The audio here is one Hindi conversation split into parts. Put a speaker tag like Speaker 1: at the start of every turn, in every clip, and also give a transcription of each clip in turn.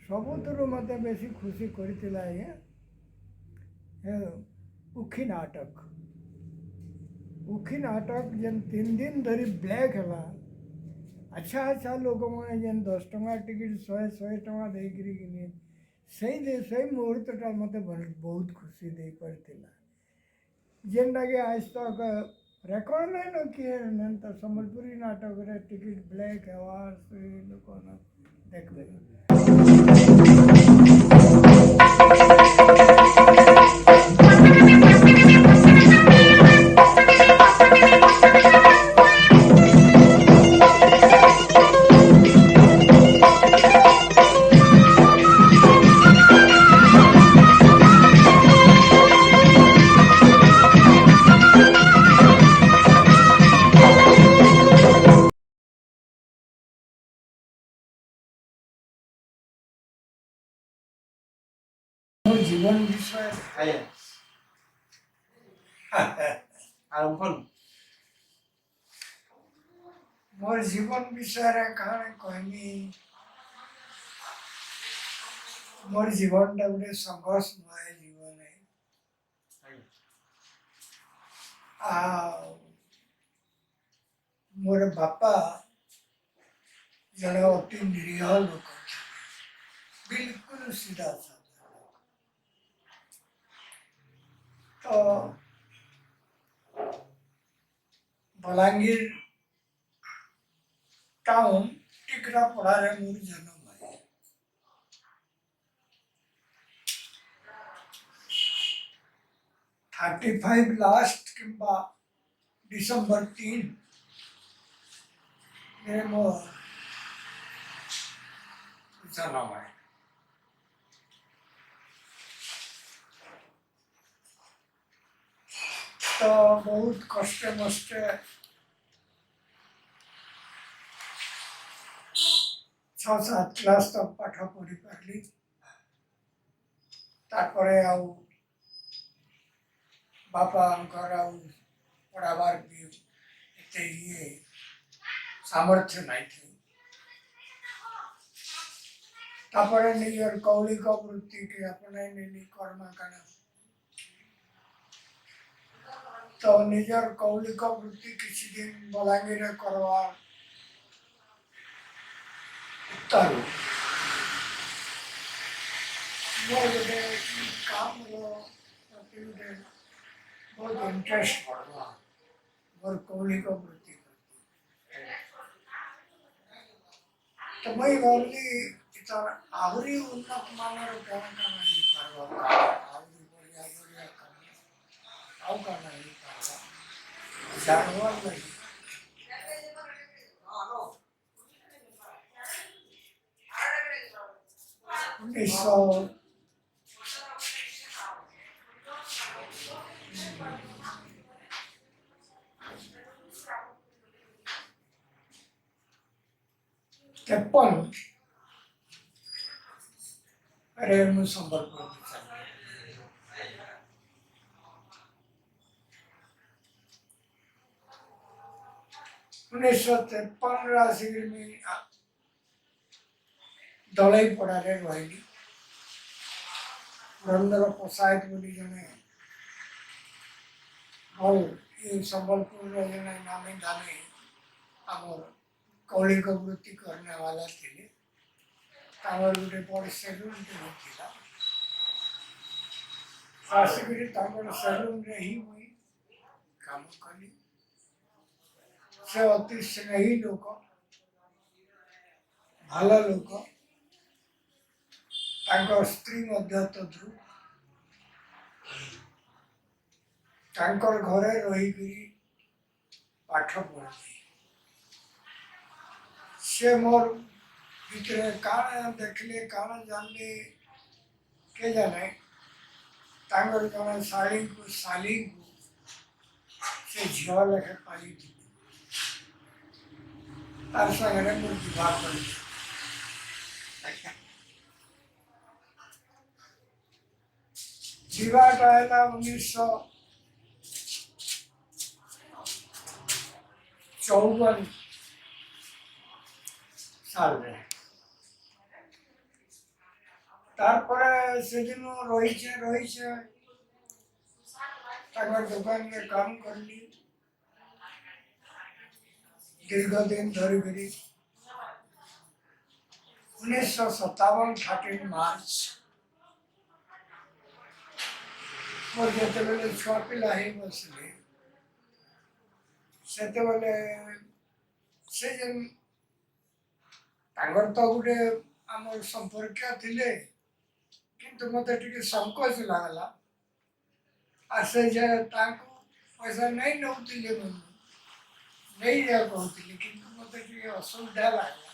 Speaker 1: सबुतु मत बेसी खुशी करथिला उखी नाटक जेन 3 दिन धरी ब्लैक है। अच्छा अच्छा लोक मैंने जेन 10 टଙ୍କା टिकट 100 देकर से मुहूर्तटा मत बहुत खुशी दे पारथिला जेनटा कि आज तक रेकर्ड नहीं न किए तो सम्बलपुरी नाटक रे टिकट ब्लैक है लोक देखबे। मोर जीवन विषय मोर जीवन विषय रे कहानी कहमी मोर जीवन टा गोटे संघर्षमय जीवन है। मोर बापा जड़े अति निरीह लोक बिल्कुल सीधा साधा तो बलांगीर टाउन टिकरा पड़ा रे मोर जन्म है। 35 लास्ट किंबा डिसेंबर 3 मेरे मोर जन्म है। तो बहुत कष्टे मष्टे 6-7 क्लास तक पाठ पढ़ी पारली तारपरे आउ बापा पढ़ाबार भी एते ये सामर्थ्य नहीं थी। तापरे निजर कौलिक वृत्ति के अपने कर्म करा तो निजर कौलिक वृत्ति किसी दिन बलांगीर करवार उत्तर गोटे काम प्रति बहुत इंटरेस्ट पड़वा मोर कौलिक वृत्ति तो मैं भावली इतर आहरी उन्नत मानर क्या नहीं करवा आहरी बढ़िया बढ़िया करना आउ का नहीं करवा जानवर नहीं 1900 53 अरे मैं संबलपुर 1953 राशि में दलाई पड़ा रे रही पुरंदर पसायत बोली जने हल ये संबलपुर जने नामे गाने आमर कौलिक वृत्ति करने वाला थे तामर गोटे बड़ सेलून था आसिक सेलून रे ही मुई काम कली से अति स्नेही लोक भल लोक स्त्री तद्रु घरे रही पाठ पढ़ी से मोर भितर काण देखले काण जानले के जाने जन शाली को से झील लेखे पाली तार संगे मोर विवाह कर विवाहटा है 1954 साल में তারপরে সেদিন রয়েছে রয়েছে তারপর দোকানে কাম করলি দীর্ঘদিন ধরে করি 1957 13 মার্চ ମୋର ଯେତେବେଳେ ଛୁଆ ପିଲା ହେଇ ବସିଲେ ସେତେବେଳେ ସେ ଯେନ୍ ତାଙ୍କର ତ ଗୋଟେ ଆମର ସମ୍ପର୍କୀୟ ଥିଲେ କିନ୍ତୁ ମୋତେ ଟିକେ ସଂକୋଚ ଲାଗଲା ଆଉ ସେ ଯେ ତାଙ୍କୁ ପଇସା ନେଇ ନେଉଥିଲେ ନେଇଯାଅ କହୁଥିଲି କିନ୍ତୁ ମୋତେ ଟିକେ ଅସୁବିଧା ଲାଗଲା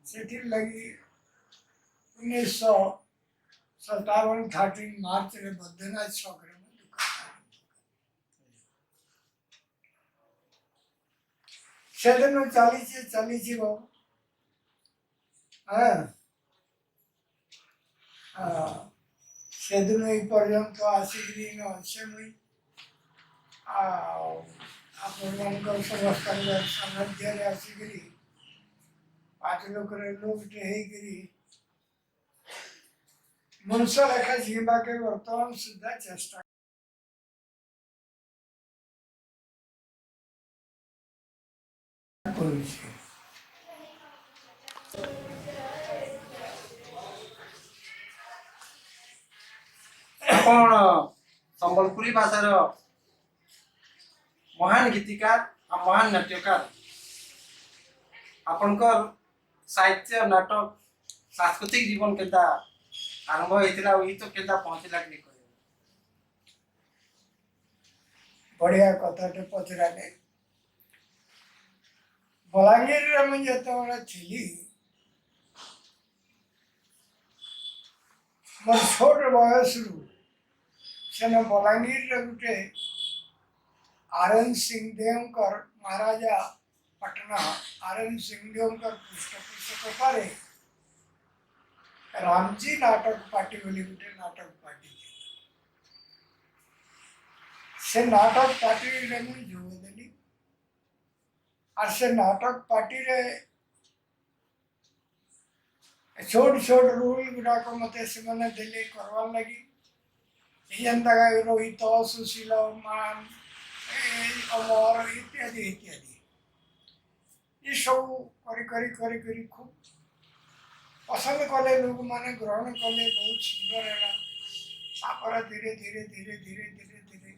Speaker 1: ସେଥିର୍ଲାଗି 1957 13 ମାର୍ଚ୍ଚରେ ବୈଦ୍ୟନାଥ ଛକରେ ମୁଁ ଦୋକାନ ସେଦିନ ଚାଲିଛି ବାବୁ ହଁ ସେଦିନ ଏଇ ପର୍ଯ୍ୟନ୍ତ ଆସିକିରି ଅଛେ ମୁଇଁ ଆଉ ଆପଣମାନଙ୍କର ସମସ୍ତଙ୍କ ସାନ୍ନିଧ୍ୟରେ ଆସିକିରି 5 ଲୋକରେ ଲୋକଟେ ହେଇକିରି ମଣିଷ ଲେଖା ଯିବାକେ ବର୍ତ୍ତମାନ ସୁଦ୍ଧା ଚେଷ୍ଟା କରୁଛି।
Speaker 2: ଆପଣ ସମ୍ବଲପୁରୀ ଭାଷାର ମହାନ ଗୀତିକାର ଆଉ ମହାନ ନାଟ୍ୟକାର ଆପଣଙ୍କର ସାହିତ୍ୟ ନାଟକ ସାଂସ୍କୃତିକ ଜୀବନ କେନ୍ତା ଆରମ୍ଭ ହେଇଥିଲା ଆଉ ଇ ତ କେନ୍ତା ପହଞ୍ଚିଲା କି କହିବେ?
Speaker 1: ବଢ଼ିଆ କଥାଟେ ପଚରାଲେ ବଲାଙ୍ଗୀରରେ ମୁଁ ଯେତେବେଳେ ଥିଲି ମୋର ଛୋଟ ବୟସରୁ ସେନ ବଲାଙ୍ଗୀରରେ ଗୋଟେ आर.एन. सिंहदेवଙ୍କର महाराजा पटना आर.एन. सिंहदेवଙ୍କର पृष्ठपोषकताରେ रामजी नाटक पार्टी बोली गोटे नाटक पार्टी से नाटक पार्टी रे मुझे जोग देली और से नाटक पार्टी रे छोट छोट रोल गुड़ाक मत से मैंने देले करवार लगी जेनता रोहित सुशील मान अमर इत्यादि इत्यादि ये सब करी करी करी करी खूब पसंद कले लोग माने ग्रहण कले बहुत सुंदर है तापर धीरे धीरे धीरे धीरे धीरे धीरे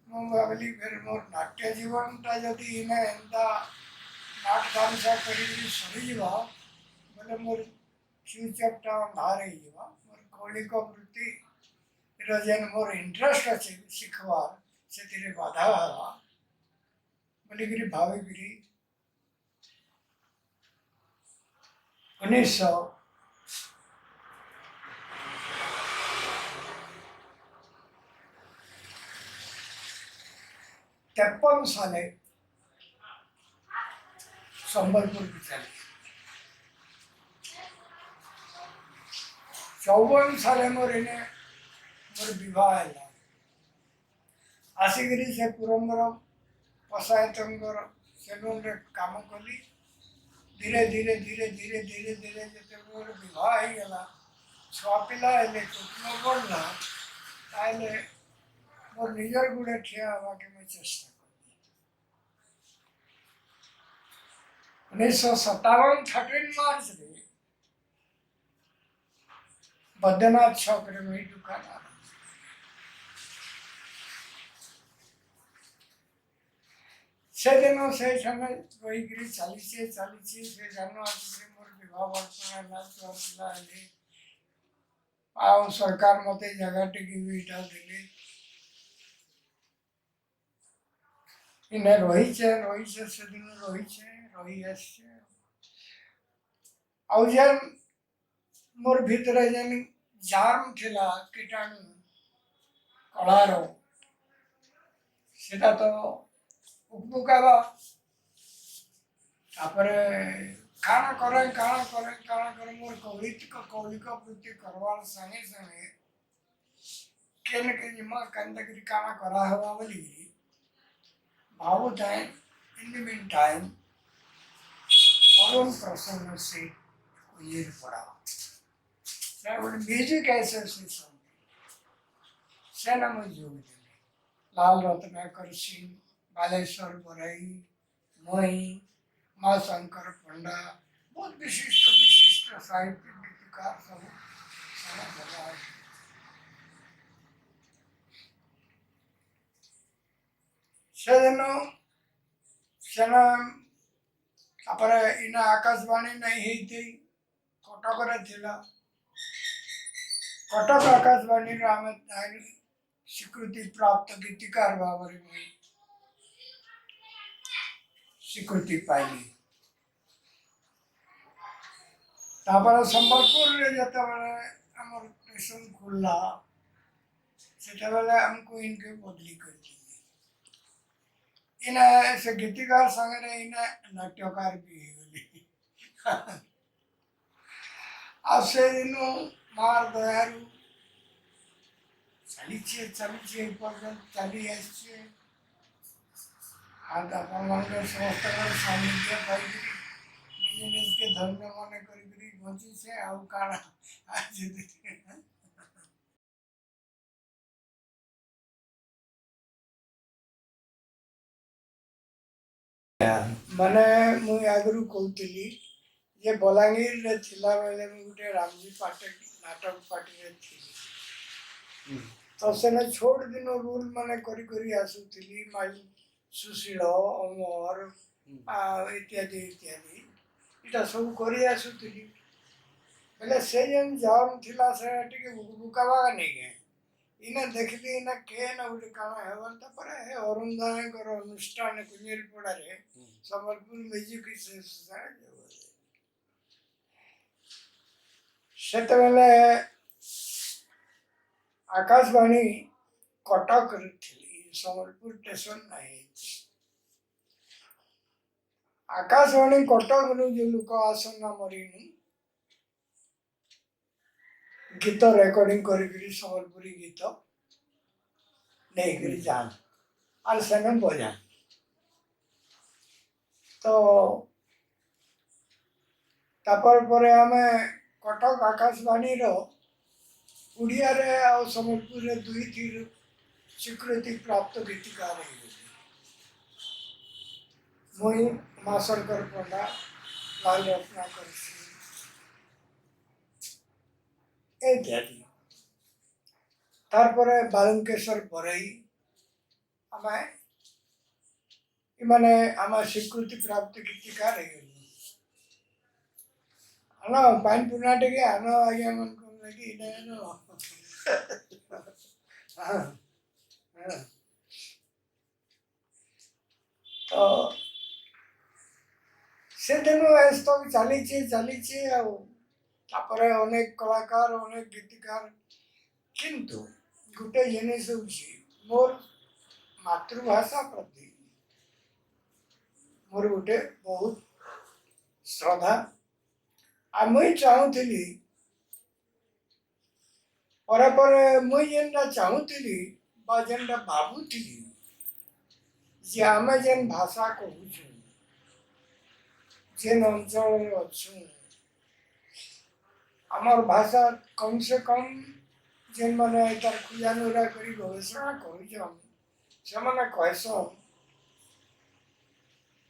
Speaker 1: ମୁଁ ଭାବିଲି ଫେର ମୋର ନାଟ୍ୟ ଜୀବନଟା ଯଦି ଇନେ ଏନ୍ତା ନାଟ ତାମସା କରିକି ସରିଯିବ ବୋଲେ ମୋର ଫ୍ୟୁଚରଟା ଅନ୍ଧାର ହେଇଯିବ ମୋର କୌଳିକ ବୃତ୍ତିର ଯେନ୍ ମୋର ଇଣ୍ଟରେଷ୍ଟ ଅଛି ଶିଖବାର ସେଥିରେ ବାଧା ହେବା ବୋଲିକିରି ଭାବିକିରି 1953 साले संबलपुर की चली 54 साले मोर विवाह है आसिकी से पुरंदर पशायतर सेलून रे काम कली धीरे धीरे धीरे धीरे धीरे धीरे जो मोर विवाह हो गला छुआ पिला कुटुंब बढ़ला ताले मोर निजर गुड़े ठिया हवा के मैं चेष्टा करी 1957 13 मार्च रे बद्रीनाथ छक रे वही दुकान से दिन से समय रही चली से जान आसिक मोर विवाह वर्षना आ सरकार मत जगह टी भी देले इन्हें रही से दिन रही आउन मोर भीतर जेन जाम थिला कीटाणु कलार सेटा तो उपमुकावा तापरे काना करे मोर कौलिक वृत्ति करवार संगे संगे केन के जिमा कंदकरी काना करा हवा बोली भावो time in the mean time परम प्रसन्न से कोई पड़ा म्यूजिक एसोसिएशन सेना में जोग देले लाल रत्नाकर सिंह, बालेश्वर बराई, मई, माँ शंकर पंडा, बहुत विशिष्ट विशिष्ट साहित्यिक गीतकार सब सेना बजाए। ସେଦିନ ସେନା ତାପରେ ଇନା ଆକାଶବାଣୀ ନାଇଁ ହେଇଥି କଟକରେ ଥିଲା। କଟକ ଆକାଶବାଣୀରେ ଆମେ ସ୍ୱୀକୃତି ପ୍ରାପ୍ତ ଗୀତିକାର ଭାବରେ ମୁଇଁ ସ୍ୱୀକୃତି ପାଇଲି। ତାପରେ ସମ୍ବଲପୁରରେ ଯେତେବେଳେ ଆମର ଷ୍ଟେସନ ଖୋଲିଲା ସେତେବେଳେ ଆମକୁ ଇନକେ ବଦଲି କରିଥିଲେ। इना से गीतिकार संगे इना नाट्यकार भी होली आ से दिनो मार दयारु चली पर्यंत चली आछे आ अपन समस्त सानिध्य पाई निज निज के धर्म मन करी बंची से आउ काना आज ମାନେ ମୁଁ ଆଗରୁ କହୁଥିଲି ଯେ ବଲାଙ୍ଗୀରରେ ଥିଲାବେଳେ ମୁଁ ଗୋଟେ ରାମଜୀ ପାଟେ ନାଟକ ପାର୍ଟିରେ ଥିଲି। ତ ସେନେ ଛୋଟ ଦିନ ରୋଲ୍ ମାନେ କରି କରି ଆସୁଥିଲି ମାଇ ସୁଶୀଳ ଅମର ଇତ୍ୟାଦି ଇତ୍ୟାଦି ଏଇଟା ସବୁ କରି ଆସୁଥିଲି। ହେଲେ ସେ ଯେନ୍ ଜମ୍ ଥିଲା ସେଟା ଟିକେ ବୁକାବା ନେଇକେ इना देखली इना के ना उड़ी काना है तापर हे अरुणदायकर अनुष्ठान कुंजेरी पड़ारे संबलपुर म्यूजिक सेतबेले आकाशवाणी कटक थी संबलपुर स्टेशन नहीं। आकाशवाणी कटक नु जो लोक आसन मरीनु गीत रेकर्डिंग करी संबलपुरी गीत नहीं जान और सेने बजा। तो तापर पर आमे कटक आकाशवाणी रो उड़िया रे आ संबलपुर रे दुई थी स्वीकृति प्राप्त गीतकार मुई माँ शंकर पंडा, लाल रत्नाकर इत्यादि। तारपरे बालंकेश्वर बराई आमे इमाने आमा स्वीकृति प्राप्त गीतकार आनो पाइन पुना टेके आनो आगे मन को लगी इनो तो से दिनो एस्तो चली आ तापरे अनेक कलाकार अनेक गीतकार किंतु गोटे जिनिस होची मोर मातृभाषा प्रति मोर गोटे बहुत श्रद्धा आ मुई चाहूली पर मुई जेनटा चाहूली बा जेनटा भाबुली जे आमे जेन भाषा कहूछु जेन अंचल अच्छू आमर भाषा कम से कम जेन माने तार खुजानुरा करी गवेषणा करूछन से माने कहसन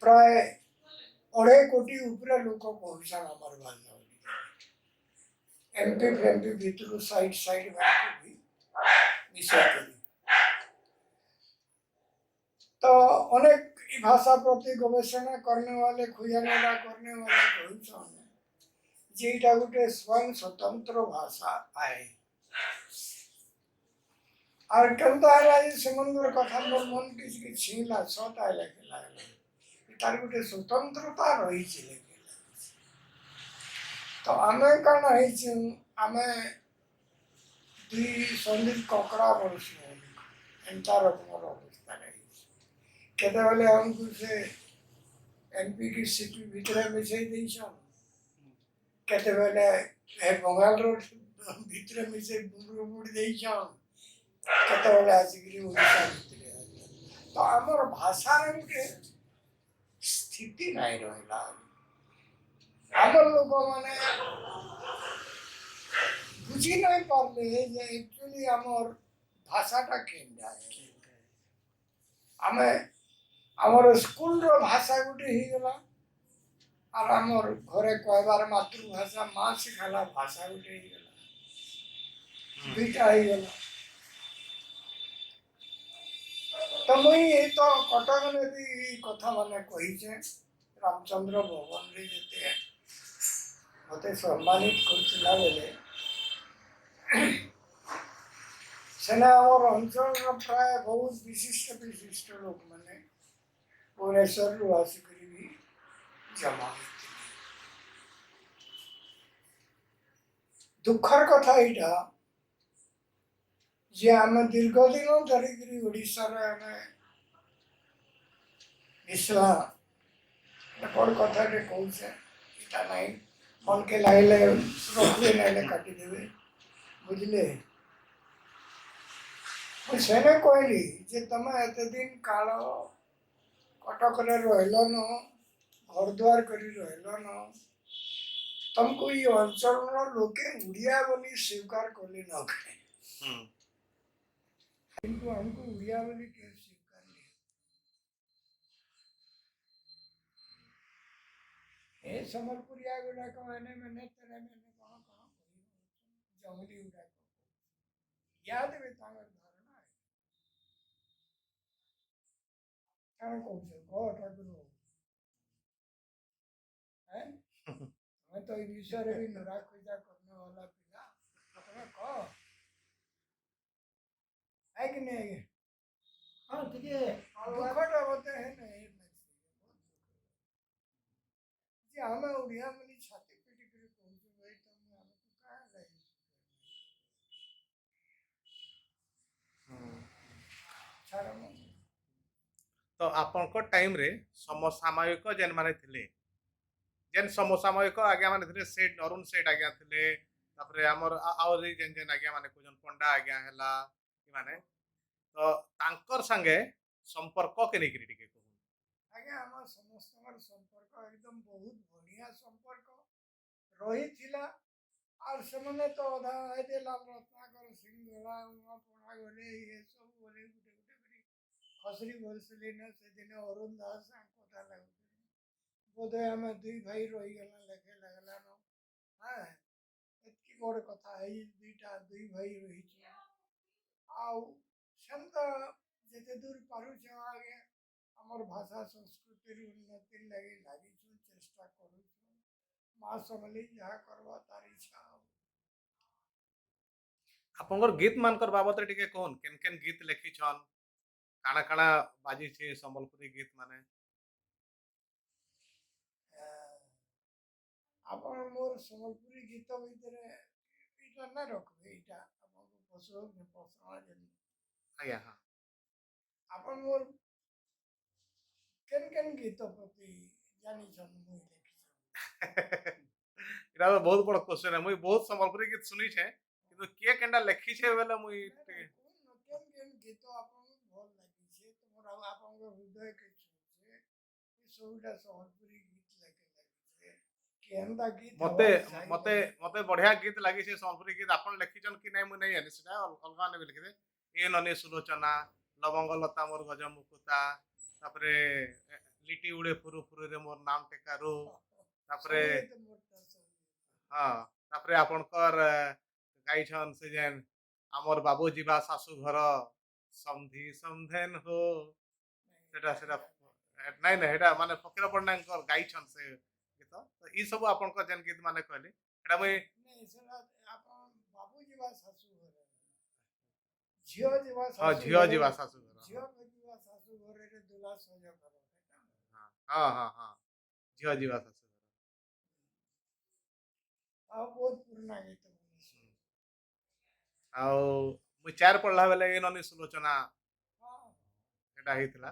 Speaker 1: प्राय 2.5 कोटी ऊपर लोक कहूछन आमर भाषा एमपी फ्रेमपी भीतर साइड भी विषय करी। तो अनेक भाषा प्रति गवेषणा करने वाले खुजानुरा करने वाले कहूछन जेटा गोटे स्वयं स्वतंत्र भाषा आए और केनता है सेमंदर कथा मोर मन किसी छीला सत आइला के लागला तार गोटे स्वतंत्रता रही छिले। तो आमे कण है आमे दुई संदीप ककड़ा वर्ष एंता रकम अवस्था रही केते बेले हमको से एमपी की सीट भीतर मिसई देछन केते बेले ए बंगाल रोड भीतर मिसई बुड़ देछन केते बेले आसिकरी ओडिशा भीतर। तो हमर भाषा रे के स्थिति नहीं रहला हमर लोग माने बुझी नहीं पारले जे एक्चुअली हमर भाषाटा केनटा है आमे हमर स्कूल रो भाषा गुटे ही गला और हमर घरे कहबार मातृभाषा माँ सिखाला भाषा गुटे ही गला दुईटा ही गला तो मुई तो कटक में भी कथा माने कहीचे रामचंद्र भवन रे जेते मते सम्मानित करथिला बेले सेना और अंचल प्राय बहुत विशिष्ट विशिष्ट लोक माने भुवनेश्वर रु आसिकरी भी जमा होते दुखर कथा इटा जे आम दीर्घ दिन धरिकी ओडिशा मिसला बड़ कथा कहूचे इटा नहीं मन के लाइले रखिए नाइले काटी देवे बुझले सेने कहली जे तमे एते दिन काल कटक रे रहलन घर द्वार करी रहलन तुमको ये अंचल लोके उड़िया बोली स्वीकार कले न करे किंतु हमको उड़िया बोली के स्वीकार लिया ए समलपुरिया गुड़ा को मैंने तेरे मैंने कहाँ जंगली उड़ा को याद में तांगर धारणा है क्या कौन से गॉड ठाकुर है मैं तो इस विषय भी नरा खोजा करने वाला पिला अपना कहो है कि नहीं है
Speaker 2: हाँ ठीक है
Speaker 1: दुखटा होते हैं ना ये जी हमें उड़िया में छाती पीटी कर पहुंचे भाई तो हमें तो कहाँ गए छाड़ा
Speaker 3: तो आपनको टाइम रे समसामयिक जेन माने थिले जेन समसामयिक आज्ञा माने थिले सेठ अरुण सेठ आज्ञा थिले तापरे हमर आउरी जेन जेन आज्ञा माने कोजन पंडा आज्ञा हैला कि माने तो तांकर संगे संपर्क के नेकरी टिके को
Speaker 1: आज्ञा हमार समस्त संपर्क एकदम बहुत बढ़िया संपर्क रही थिला और समने तो अधा आदे लाल रत्नाकर सिंह गला उमा पड़ा गले ये सब बोले गुटे गुटे करी खसरी बोलसले न से दिन अरुण दास कथा लागु बोधे हमें दुई भाई रही गला लेखे लगला न हां एतकी बड़ कथा है दुईटा दुई भाई रही छ आउ संत जेते दूर पारु छ आगे हमर भाषा संस्कृति उन्नति लगे लागी छु चेष्टा करू छु मां समली जहा करवा तारी छ
Speaker 3: आपनकर गीत मानकर बाबत रे टिके कोन केन केन गीत लेखि छन काना काना बाजी छे संबलपुरी गीत माने
Speaker 1: आपण मोर संबलपुरी गीत भीतर इटा ना रखबे इटा आपको पसो ने पसरा जन
Speaker 3: आया हां
Speaker 1: आपण मोर केन केन गीत प्रति जानी छन मुई लिखि
Speaker 3: इरा बहुत बड़ क्वेश्चन है मुई बहुत संबलपुरी गीत सुनी छे किंतु के केंडा लेखि छे बेले मुई
Speaker 1: केन केन गीत आपण भल लागि छे तोमर आपण हृदय के छुए ई सबटा संबलपुरी गीत लेके लागि छे केनदा गीत
Speaker 3: मते मते मते बढ़िया गीत लागी छे संबलपुरी गीत आपन लेखि छन कि नै मुई नै जानि सेटा अलगा ने लिखि दे ए नने सुलोचना लवंग लता मोर गज मुकुता तापरे लिटी उड़े फुरु फुरु रे मोर नाम टेकारू तापरे हाँ तापरे आपनकर गाई छन से जेन हमर बाबू जीवा सासू घर समधी समधेन हो सेटा सेटा नै नै हेटा माने फकीर पड़नाकर गाई छन से गीत तो ई सब आपनकर जेन गीत माने कहली एटा मुई
Speaker 1: नहीं सेटा आपण बाबूजी बा सासू घर झियो जीवा
Speaker 3: हां झियो जीवा सासू घर
Speaker 1: झियो जीवा सासू घर रे दुला सजा करो
Speaker 3: हां हां हां हां झियो जीवा सासू घर
Speaker 1: आ बहुत पुराना गीत
Speaker 3: आउ मुई चार पढ़ला बेले ए ननी सुलोचना
Speaker 1: हां
Speaker 3: एटा हितला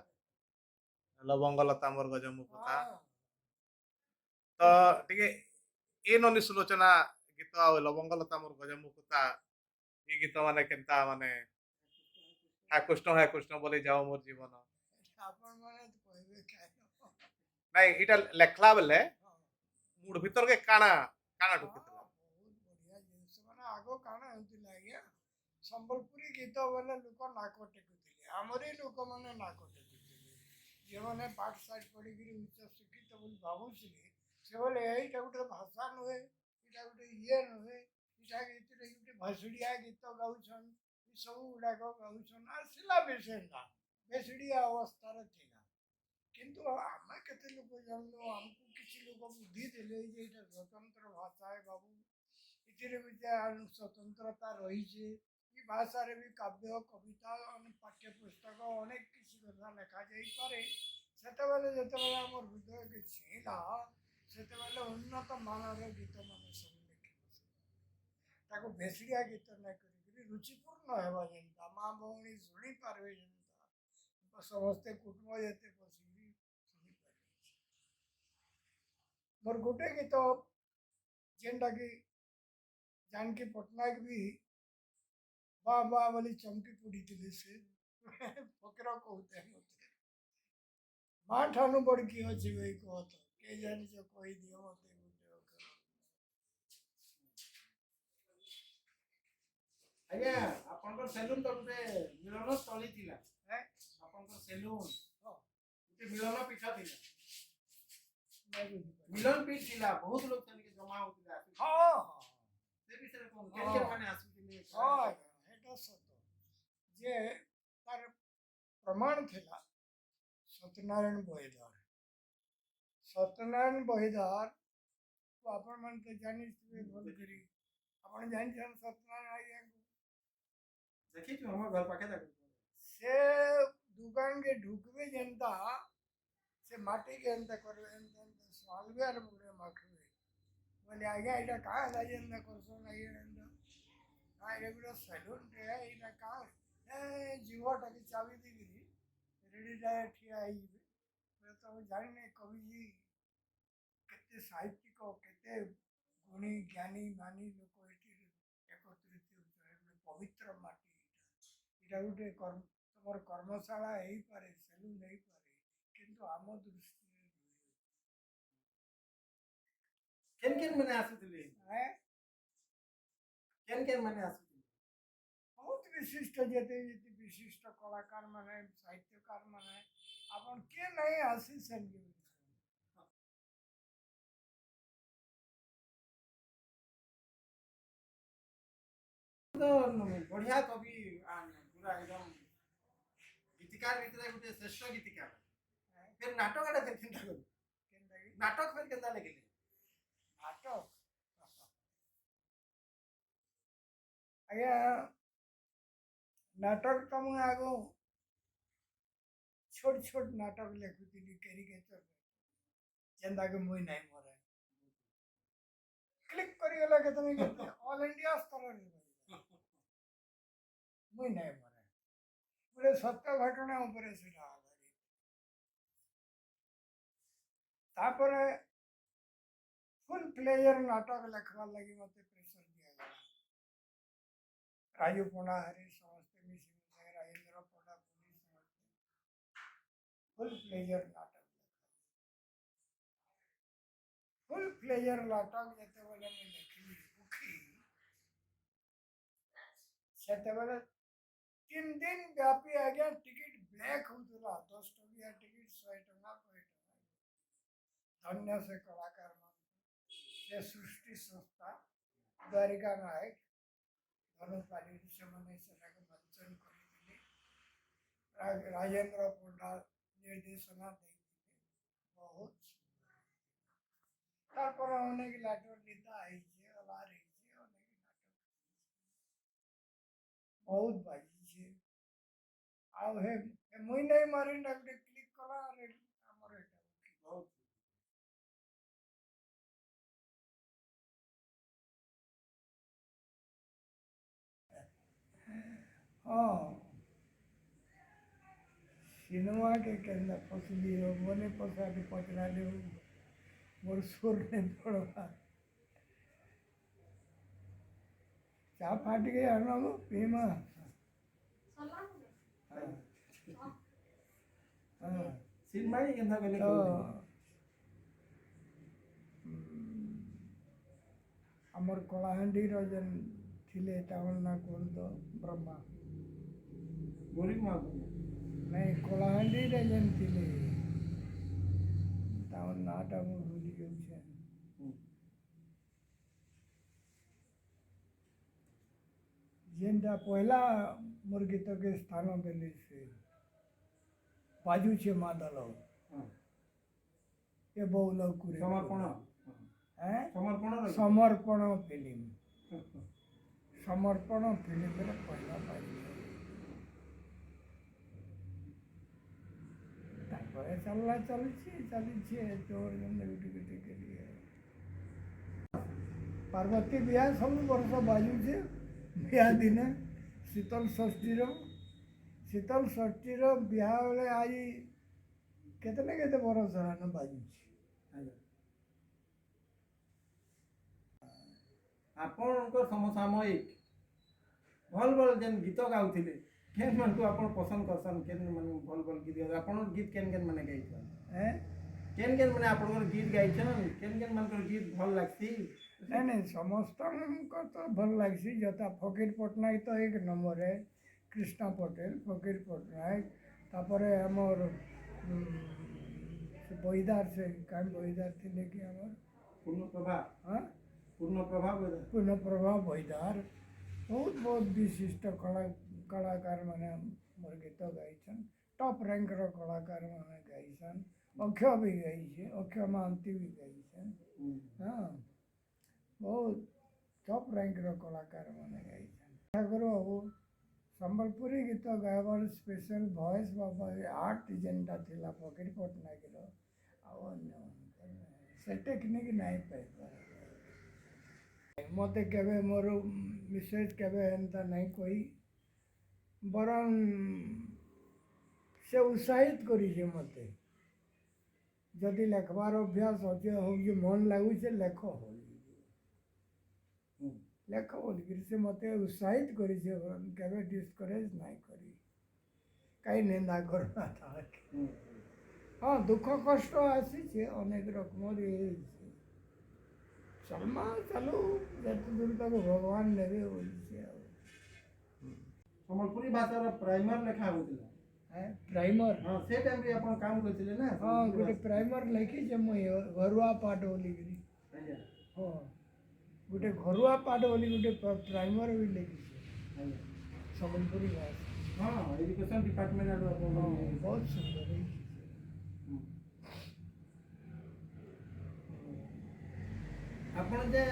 Speaker 3: लवंग लता मोर गज मुकुता
Speaker 1: हां
Speaker 3: तो टिके ए ननी सुलोचना गीत आ लवंग लता मोर गज मुकुता ई गीत माने केनता माने है कृष्ण बोले जाओ मोर जीवन
Speaker 1: आपण माने तो कहबे काय
Speaker 3: नहीं इटा लेखला बेले मूड भीतर के काना काना ढुकितला
Speaker 1: बहुत बढ़िया जिनिस माने आगो କାଣା ହେଉଥିଲା ଆଜ୍ଞା ସମ୍ବଲପୁରୀ ଗୀତ ବୋଲେ ଲୋକ ନାକ ଟେକୁଥିଲେ ଆମରି ଲୋକମାନେ ନାକ ଟେକୁଥିଲେ ଯେଉଁମାନେ ପାଠ ସାଠ ପଢ଼ିକିରି ଉଚ୍ଚ ଶିକ୍ଷିତ ବୋଲି ଭାବୁଥିଲେ ସେମାନେ ଏଇଟା ଗୋଟେ ଭାଷା ନୁହେଁ ଏଇଟା ଗୋଟେ ଇଏ ନୁହେଁ ଏଇଟା ଏଥିରେ ଗୋଟେ ଭସୁଡ଼ିଆ ଗୀତ ଗାଉଛନ୍ ଏସବୁ ଗୁଡ଼ାକ ଗାଉଛନ୍ ଆସିଲା ବେଶେଣ୍ଡା ବେସୁଡ଼ିଆ ଅବସ୍ଥାରେ ଥିଲା କିନ୍ତୁ ଆମେ କେତେ ଲୋକ ଜାଣିଲୁ ଆମକୁ କିଛି ଲୋକ ବୁଦ୍ଧି ଦେଲେ ଯେ ଏଇଟା ସ୍ୱତନ୍ତ୍ର ଭାଷା ହେ ବାବୁ ଏଥିରେ ବି ସ୍ୱତନ୍ତ୍ରତା ରହିଛି ଏ ଭାଷାରେ ବି କାବ୍ୟ କବିତା ପାଠ୍ୟପୁସ୍ତକ ଅନେକ କିଛି କଥା ଲେଖାଯାଇପାରେ ସେତେବେଳେ ଯେତେବେଳେ ଆମର ହୃଦୟକେ ଛିଇଁଲା ସେତେବେଳେ ଉନ୍ନତ ମାନର ଗୀତମାନେ ସବୁ ଲେଖି ତାକୁ ବେସରିଆ ଗୀତ ନାଇଁ କରିକିରି ରୁଚିପୂର୍ଣ୍ଣ ହେବା ଯେନ୍ତା ମା ଭଉଣୀ ଶୁଣିପାରିବେ ଯେନ୍ତା ସମସ୍ତେ କୁଟୁମ୍ବ ଯେତେ ବସିକିରି ଶୁଣିପାରିବେ ମୋର ଗୋଟେ ଗୀତ ଯେନ୍ଟାକି जानकी पट्टनायक भी वाह वाह बोली चमकी पड़ी से फकीर कहते मत माँ ठानु बड़की अच्छी भाई कह तो के जानी कही दियो मत
Speaker 2: ଆଜ୍ଞା ଆପଣଙ୍କର ସେଲୁନ ତ ଗୋଟେ ମିଳନ ସ୍ଥଳୀ ଥିଲା ଆପଣଙ୍କର ସେଲୁନ ଗୋଟେ ମିଳନ ପୀଠ ଥିଲା ମିଳନ ପୀଠ ଥିଲା ବହୁତ ଲୋକ ସେଠିକି ଜମା ହଉଥିଲେ
Speaker 1: हाँ
Speaker 2: ସେ ବିଷୟରେ କଣ କେତେ ମାନେ ଆସୁଥିଲେ
Speaker 1: हाँ এটা সত্য যে তার প্রমাণ ଥିଲା ସତ୍ୟନାରାୟଣ ବହିଦାର ସତ୍ୟନାରାୟଣ ବହିଦାର ଆପଣ ମାନେ ତ ଜାଣିଥିବେ ଭଲ କରି ଆପଣ ଜାଣିଛନ୍ତି ସତ୍ୟନାରାୟଣ ଆଜ୍ଞାଙ୍କୁ
Speaker 2: ଦେଖିଛୁ ଆମ ଘର ପାଖେ ତାକୁ
Speaker 1: ସେ ଦୁକାନକେ ଢୁକବେ ଯେନ୍ତା ସେ ମାଟିକେ ଏନ୍ତା କରିବେ ଏନ୍ତା ଏନ୍ତା ସ୍ୱାଲବେ ଆର ବୁଢ଼େ ମାଖବେ बोले आज्ञा यहाँ कहाँ है जेन्ता करसो नहीं एंता हाँ ये गुड़ा सैलून टे है इना कहाँ जीवा टाके चाबी दी गिरी रेडी टायर ठिया आई मैं तो जानी नहीं कवि जी कितने साहित्यिक कितने गुणी ज्ञानी मानी लोक एटी एकत्रित होते पवित्र माटी इटा गोटे कर्म तुम कर्मशाला हो पारे सैलून हो पारे किंतु आम दृष्टि
Speaker 2: କେନ୍ କେନ୍ ମାନେ ଆସୁଥିଲେ କେନ୍ କେନ୍ ମାନେ ଆସୁଥିଲେ
Speaker 1: बहुत विशिष्ट जेते जेते विशिष्ट कलाकार माने साहित्यकार माने अपन के नहीं आसी संगीत
Speaker 2: ତ ବଢିଆ କବି ପୁରା एकदम ଗୀତିକାର ଭିତରେ ଗୋଟେ ଶ୍ରେଷ୍ଠ ଗୀତିକାର ଫେର ନାଟକଟା ଫେର କେନ୍ତା କରୁ ନାଟକ ଫେର କେନ୍ତା ଲେଖିଲେ
Speaker 1: नाटक आज्ञा नाटक तो मुझे आगो छोट छोट नाटक लिखुली कैरिकेचर जेंदा के मुई नहीं मरे क्लिक करिगला के तुम ऑल इंडिया स्तर रे मुई नहीं मरे पूरे सत्य घटना ऊपर सेटा आधारित तापरे फुल प्लेयर नाटक लिखवा लगी मत प्रेशर दिया गया राजू पोना हरी समस्ते मिसी राजेंद्र पोना पुलिस समस्ते फुल प्लेयर नाटक फुल प्लेयर नाटक जते बेले मैं लिखली बुखी सेते बेले 3 दिन व्यापी आज्ञा टिकट ब्लैक होतला 10 टकिया टिकट 100 टका 100 टका धन्य से कलाकार से सृष्टि संस्था द्वारिका नायक धनुपाली से मैंने मंचन कर राजेंद्र पंडा निर्देशना बहुत अनेक नाटक गीता बहुत बाजी मुई नहीं मारी क्लिक कला बहुत हाँ सिनेमा के केंद्र फसली हो मने पसा के पचरा ले मोर सुर नहीं पड़वा चा फाट गया ना वो पीमा
Speaker 2: सिनेमा ही केंता बेले
Speaker 1: तो हमर कलाहांडी जेन ଥିଲେ ତାଙ୍କର ନା କଣ ତ ବ୍ରହ୍ମା
Speaker 2: ଗରିବ ମହାପୁର
Speaker 1: ନାଇଁ କଳାହାଣ୍ଡିରେ ଯେନ୍ ଥିଲେ ତାଙ୍କର ନାଁଟା ମୁଁ ଭୁଲି ଯାଉଛେ ଯେନ୍ଟା ପହିଲା ମୋର୍ ଗୀତକେ ସ୍ଥାନ ଦେଲେ ସେ ବାଜୁଛେ ମାଦଲ ଏ ବଉଲ କୁରେ
Speaker 2: ସମର୍ପଣ ସମର୍ପଣ
Speaker 1: ସମର୍ପଣ ଫିଲ୍ମ ସମର୍ପଣ ଫିଲ୍ମରେ ପହିଲା ବାଜିଲେ ତାପରେ ଚାଲିଛି ଚୋର ଯେମିତି ଗୁଟି କରି ପାର୍ବତୀ ବିହା ସବୁ ବର୍ଷ ବାଜୁଛେ ବିହା ଦିନେ ଶୀତଳ ଷଷ୍ଠୀର ବିହା ବେଳେ ଆଜି କେତେ ନା କେତେ ବରଷ ହେଲାନ ବାଜୁଛି
Speaker 2: ଆପଣଙ୍କର ସମସାମୟିକ ଭଲ ଯେନ୍ ଗୀତ ଗାଉଥିଲେ କେନ୍ ମାନଙ୍କୁ ଆପଣ ପସନ୍ଦ କରସନ୍ କେନ୍ ମାନେ ଭଲ ଗୀତ ଆପଣଙ୍କର ଗୀତ କେନ୍ ମାନେ ଗାଇଛନ୍ କେନ୍ ମାନେ ଆପଣଙ୍କର ଗୀତ ଗାଇଛନ୍ କେନ୍ ମାନଙ୍କର ଗୀତ ଭଲ ଲାଗ୍ସି
Speaker 1: ନାଇଁ ସମସ୍ତଙ୍କ ତ ଭଲ ଲାଗ୍ସି ଯଥା ଫକୀର ପଟ୍ଟନାୟକ ତ ଏକ ନମ୍ବର କୃଷ୍ଣ ପଟେଲ ଫକୀର ପଟ୍ଟନାୟକ ତାପରେ ଆମର ବୈଦାର ସେ କାଇଁ ବୈଦାର ଥିଲେ କି ଆମର
Speaker 2: ପୂର୍ଣ୍ଣପ୍ରଭା
Speaker 1: ହଁ
Speaker 2: ପୂର୍ଣ୍ଣପ୍ରଭା
Speaker 1: ବୈଦାର ବହୁତ ବିଶିଷ୍ଟ କଳାକାର ମାନେ ମୋର ଗୀତ ଗାଇଛନ୍ ଟପ୍ ର୍ୟାଙ୍କର କଳାକାର ମାନେ ଗାଇଛନ୍ ଅକ୍ଷୟ ବି ଗାଇଛେ ଅକ୍ଷୟ ମହାନ୍ତି ବି ଗାଇଛନ୍ ହଁ ବହୁତ ଟପ୍ ର୍ୟାଙ୍କର କଳାକାର ମାନେ ଗାଇଛନ୍ ଠାକୁର ବାବୁ ସମ୍ବଲପୁରୀ ଗୀତ ଗାଇବାର ସ୍ପେଶାଲ ଭଏସ୍ ବା ଆର୍ଟ ଯେନ୍ଟା ଥିଲା ଫକୀର ପଟ୍ଟନାୟକର ଆଉ ଅନ୍ୟମାନଙ୍କର ସେ ଟେକ୍ନିକ୍ ନାଇଁ ପାଇପାରେ ମୋତେ କେବେ ମୋର ମିସେସ୍ କେବେ ଏନ୍ତା ନାଇଁ କହି ବରଂ ସେ ଉତ୍ସାହିତ କରିଛେ ମୋତେ ଯଦି ଲେଖବାର ଅଭ୍ୟାସ ଅଛେ ହଉଛି ମନ ଲାଗୁଛେ ଲେଖ ବୋଲିକିରି ସେ ମୋତେ ଉତ୍ସାହିତ କରିଛେ କେବେ ଡିସ୍କରେଜ୍ ନାଇଁ କରି କାହିଁ ନିନ୍ଦା କରବା ତାହାକେ ହଁ ଦୁଃଖ କଷ୍ଟ ଆସିଛେ ଅନେକ ରକମର ହେଇଛି ଚଲମା ଚାଲୁ ଯେତେ ଦୂର ତାକୁ ଭଗବାନ ନେବେ ବୋଲିଛେ ଆଉ
Speaker 2: ସମ୍ବଲପୁରୀ ଭାଷାର ପ୍ରାଇମର ଲେଖା ହଉଥିଲା
Speaker 1: ପ୍ରାଇମର
Speaker 2: ହଁ ସେ ଟାଇମ୍ରେ ଆପଣ କାମ କରିଥିଲେ ନା
Speaker 1: ହଁ ଗୋଟେ ପ୍ରାଇମର ଲେଖିଛେ ମୁଇଁ ଘରୁଆ ପାଠ ବୋଲିକିରି ହଁ ଗୋଟେ ଘରୁଆ ପାଠ ବୋଲି ଗୋଟେ ପ୍ରାଇମର ବି ଲେଖିଛେ ସମ୍ବଲପୁରୀ ଭାଷା
Speaker 2: ହଁ ଏଜୁକେସନ ଡିପାର୍ଟମେଣ୍ଟ ଆଡ଼ୁ ଆପଣ
Speaker 1: ବହୁତ ସୁନ୍ଦର ହେଇଛି
Speaker 2: ଆପଣ ଯେ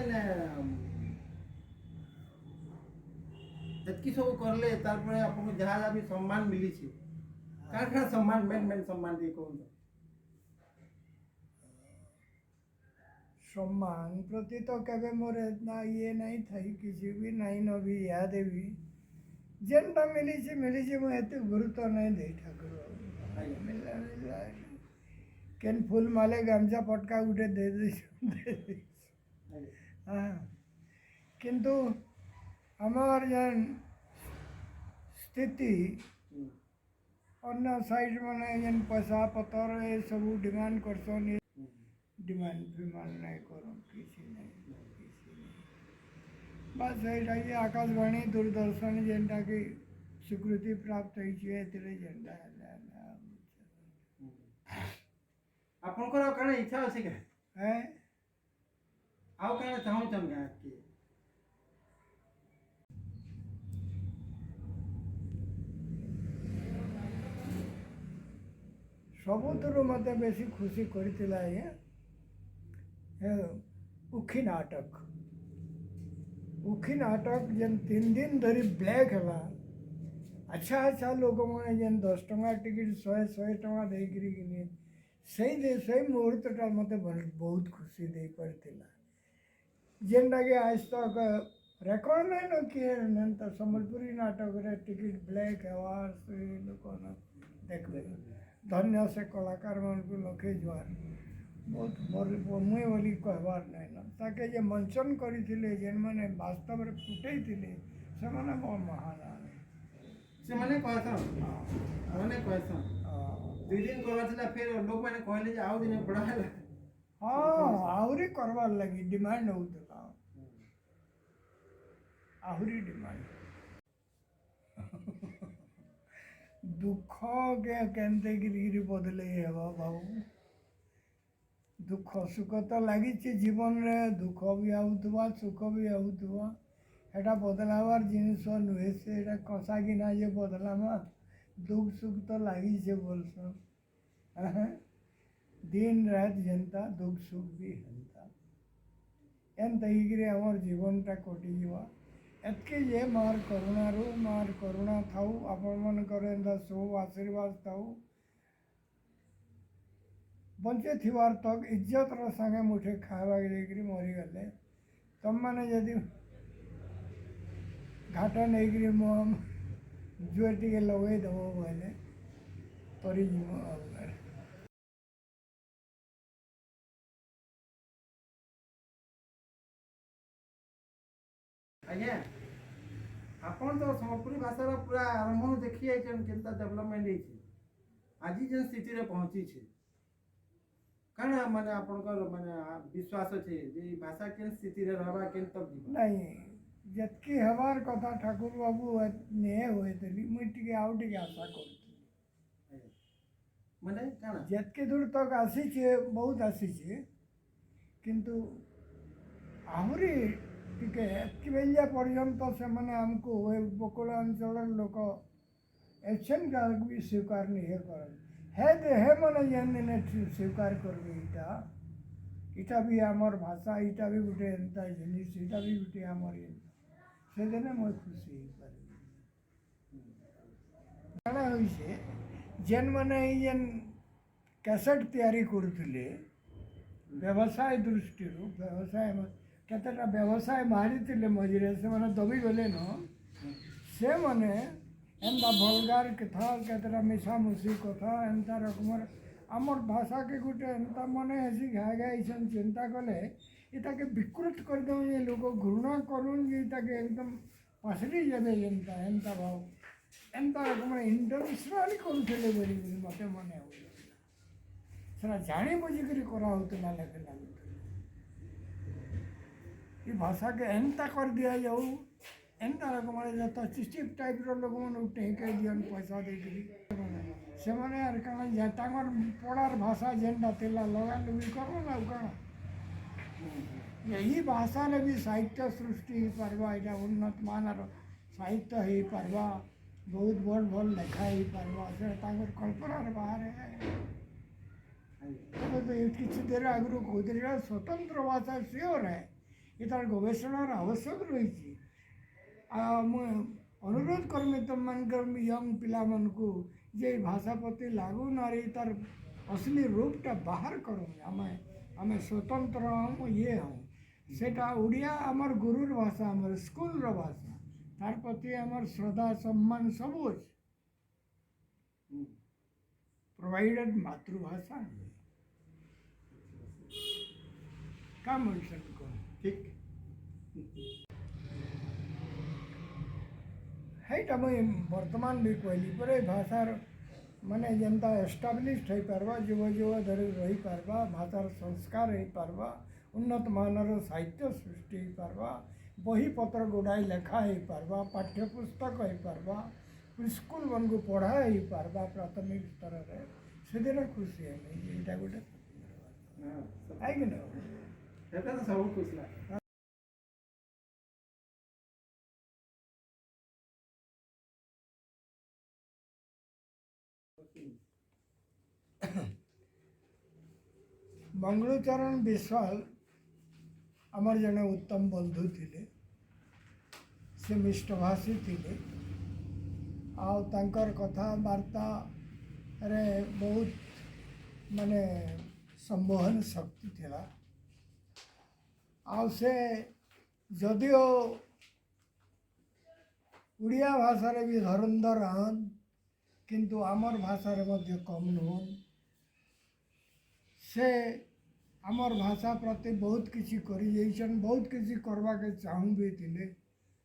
Speaker 2: ଯେତିକି ସବୁ କରଲେ ତାପରେ ଆପଣଙ୍କୁ ଯାହା ଯାହା ବି ସମ୍ମାନ ମିଳିଛି କାଣା କାଣା ସମ୍ମାନ ମେନ୍ ସମ୍ମାନ ଟିକେ କୁହନ୍ତୁ
Speaker 1: ସମ୍ମାନ ପ୍ରତି ତ କେବେ ମୋର ଏतना ଇଏ ନାଇଁ ଥାଇ କିଛି ବି ନାଇଁ ନ ବି ଇହାଦେ ବି ଯେନ୍ଟା ମିଳିଛି ମୁଁ ଏତେ ଗୁରୁତ୍ୱ ନାଇଁ ଦେଇ ଠାକୁର କେନ୍ ଫୁଲ ମାଲେ ଗାମଛା ପଟକା ଗୋଟେ ଦେଇଦେଇଛୁ ହଁ କିନ୍ତୁ ଆମର ଯେନ୍ ସ୍ଥିତି ଅନ୍ୟ ସାଇଡ୍ ମାନେ ଯେନ୍ ପଇସା ପତର ଏସବୁ ଡିମାଣ୍ଡ କରସନ୍ डिमांड फिमांड नहीं करूँ किसी नहीं बस यही आकाशवाणी दूरदर्शन जेनटा की स्वीकृति प्राप्त होती जेनटा
Speaker 2: ଆପଣଙ୍କର ଆଉ କାଣା ଇଚ୍ଛା ଅଛି କେ ଆଉ କାଣା ଚାହୁଁଛନ୍ ଗାଁ କି
Speaker 1: ସବୁଥିରୁ ମୋତେ ବେଶୀ ଖୁସି କରିଥିଲା ଆଜ୍ଞା ଉଖି ନାଟକ ଯେନ୍ 3 दिन ଧରି ବ୍ଲାକ୍ ହେଲା ଆଚ୍ଛା ଲୋକମାନେ ଯେନ୍ 10 ଟଙ୍କା ଟିକେଟ୍ 100 ଟଙ୍କା ଦେଇକିରି କିନି ସେଇ ମୁହୂର୍ତ୍ତଟା ମୋତେ ବହୁତ ଖୁସି ଦେଇପାରିଥିଲା ଯେନ୍ଟାକି ଆଜ ତକ ରେକର୍ଡ ନାଇଁ ନ କିଏ ତ ସମ୍ବଲପୁରୀ ନାଟକରେ ଟିକେଟ୍ ବ୍ଲାକ୍ ହେବା ସେ ଲୋକମାନେ ଦେଖବେ ଧନ୍ୟ ସେ କଳାକାରମାନଙ୍କୁ ଲକ୍ଷେ ଜୁହାର ବହୁତ ମୁଇଁ ବୋଲି କହିବାର ନାଇଁ ନା ତାକେ ଯେ ମଞ୍ଚନ କରିଥିଲେ ଯେନ୍ମାନେ ବାସ୍ତବରେ ଫୁଟେଇଥିଲେ ସେମାନେ ମୋ ମହାନ
Speaker 2: ସେମାନେ କହିସନ୍ ସେମାନେ କହିସନ୍ 2 दिन करवा थिला फिर लोग मैंने कहले जे आउ दिन बड़ा है
Speaker 1: हाँ आहरी करवार लगी डिमांड होता आहुरी डिमांड दुख के केनते गिरी बदले हेबा बाबू दुख सुख तो लगी जीवन रे दुख भी आउथवा सुख भी आउथवा एटा बदलावार जिनिस नुहे से एटा कसा किना जे बदलामा दुख सुख तो लगी से बोलसन दिन रात जनता दुख सुख भी हेन्ता एन तहीकि आमर जीवनटा कटिजा एतके जे मार करुणा थाऊ आपण मनकर एंता सब आशीर्वाद थाऊ बंचे थिवार तक इज्जत रो संगे मुठे खावा देकरी मरी गले तुम माने यदि घाट नहीं मुम जुए टे लगे दब बोले तरी
Speaker 2: आज्ञा आपण तो सम्बलपुरी भाषार पूरा आरंभ देखी आइछन केनता डेवलपमेंट होइछि आज जेन स्थिति रे पहुंची छे काना माने आपनकर माने विश्वास छे जे ई भाषा केन स्थिति रे रहबा केन तक जीवन
Speaker 1: नहीं जतकी हमार कथा ठाकुर बाबू ने हुए तली मुई टिके आउ टिके आशा करती
Speaker 2: माने काना
Speaker 1: जतके दूर तक आसी छे बहुत आसी छे किंतु आहुरी टिके एतकी बेलिया पर्यंत से माने हमको उपकूल अंचल लोक एक्शन का भी स्वीकार नहीं करन हे माने जेने स्वीकार करबे इटा भी आमर भाषा इटा भी गोटे एंता जिनिस इटा भी गोटे आमर से देने मैं खुशी काना होइसे जेन माने जेन कैसेट तैयारी करुले व्यवसाय दृष्टि व्यवसाय केतेटा व्यवसाय मारी मझे से मैंने दबी गले न से मैंने एंता भलगार कथा केतेटा मिशामुशी कथा एंता रकमर आमर भाषा के गोटे एंता मन हेसी घाए घाए चिंता कले इताके विकृत कर दे ये लोग घृणा करूँ जे इताके एकदम पसरी जाबे एंता एंता भाव एंता रकम इंटरनेशनली करुले बोली मत मन सेटा जाणी बुझिक कराला लेखे लगुला ये भाषा के एंता कर दिया जाऊ एंता रकम जो चिचिप टाइप लोक मैंने टेके दियन पैसा देकरी से मैंने पढ़ार भाषा जेनटा थिला लगा लुगी कर कण यही भाषा ने भी साहित्य सृष्टि हो पारवा एटा उन्नत मानर साहित्य हो पारवा बहुत बड़ भल लेखा हो पारवा से कल्पनार बाहर है किसी देर आगु कहते स्वतंत्र भाषा सियोर है इतार गवेषणार आवश्यक रही अनुरोध करमी तुम मन यंग पिला मन को जे भाषा प्रति लागू नारी तार असली रूपटा बाहर करूँ आम स्वतंत्र हम ये हम सेटा उड़िया आमर गुरुर भाषा आमर स्कूल भाषा तार प्रति आमर श्रद्धा सम्मान सब प्रोवाइडेड मातृभाषा का मेंशन को
Speaker 2: ठीक
Speaker 1: हैटा मुई वर्तमान भी कहली पर भाषार माने जनता एस्टाब्लिश्ड हो पारवा जुग जुग धरी रही पारवा भाषार संस्कार हो पारवा उन्नत मानर साहित्य सृष्टि हो पारवा बही पत्र गुड़ाई लेखा हो पारवा पाठ्यपुस्तक हो पारवा स्कूल मन को पढ़ा हो पारवा प्राथमिक स्तर रे से खुशी है यहाँ गोटे है कि ना
Speaker 2: तो सब खुश ना
Speaker 1: मंगलचरण विश्वाल आमर जने उत्तम बंधु थिले से मिष्टभाषी थिले आंकर कथबार्ता रे बहुत माने संवहन शक्ति थिला से जदिओ उड़िया भाषा रे भी धरंधर हन किंतु आमर भाषा रे मध्य कम नुहन से आमर भाषा प्रति बहुत किसी करी जाइछन बहुत किसी करवा के चाहूँ भी थिले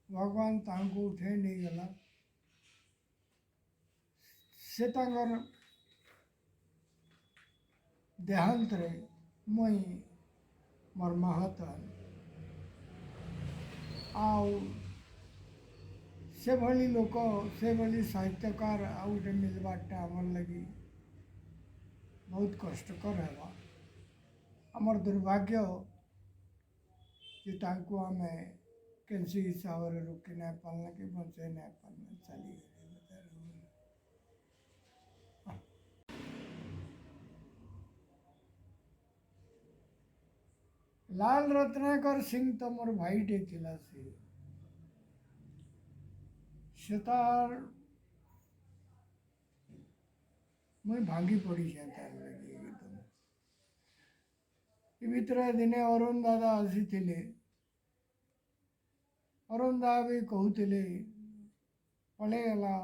Speaker 1: भगवान तांको उठे नहीं गला से तांकर देहांत रे मुई मोर महत आओ से भली लोक से भली साहित्यकार आउ गोटे मिलवाटा आमर लगी बहुत कष्टकर है। आमर दुर्भाग्य कि तांको आमे कैंसी हिसाब से रोकी नहीं पालना कि बचे नहीं पालना चली गए। लाल रत्नाकर सिंह तो मोर भाईटे थिला से तार मुई भांगी पड़ी से तार लगी एकदम। ए भितर दिने अरुण दादा आसी थिले। अरुण दादा भी कहूतिले पळेगला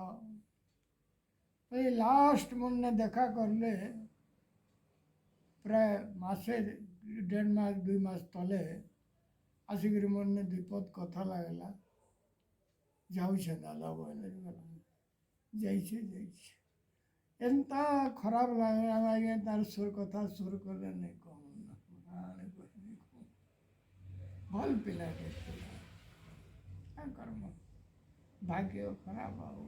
Speaker 1: लास्ट मन देखा करले प्राय मासे 1.5 मास 2 मास तले आसिक मन विपद कथा लगला जाऊे दादा बोले जाइए एंता खराब लगे तार सुर कथा सुर कले नहीं कहूँ भल पिला भाग्य खराब आओ।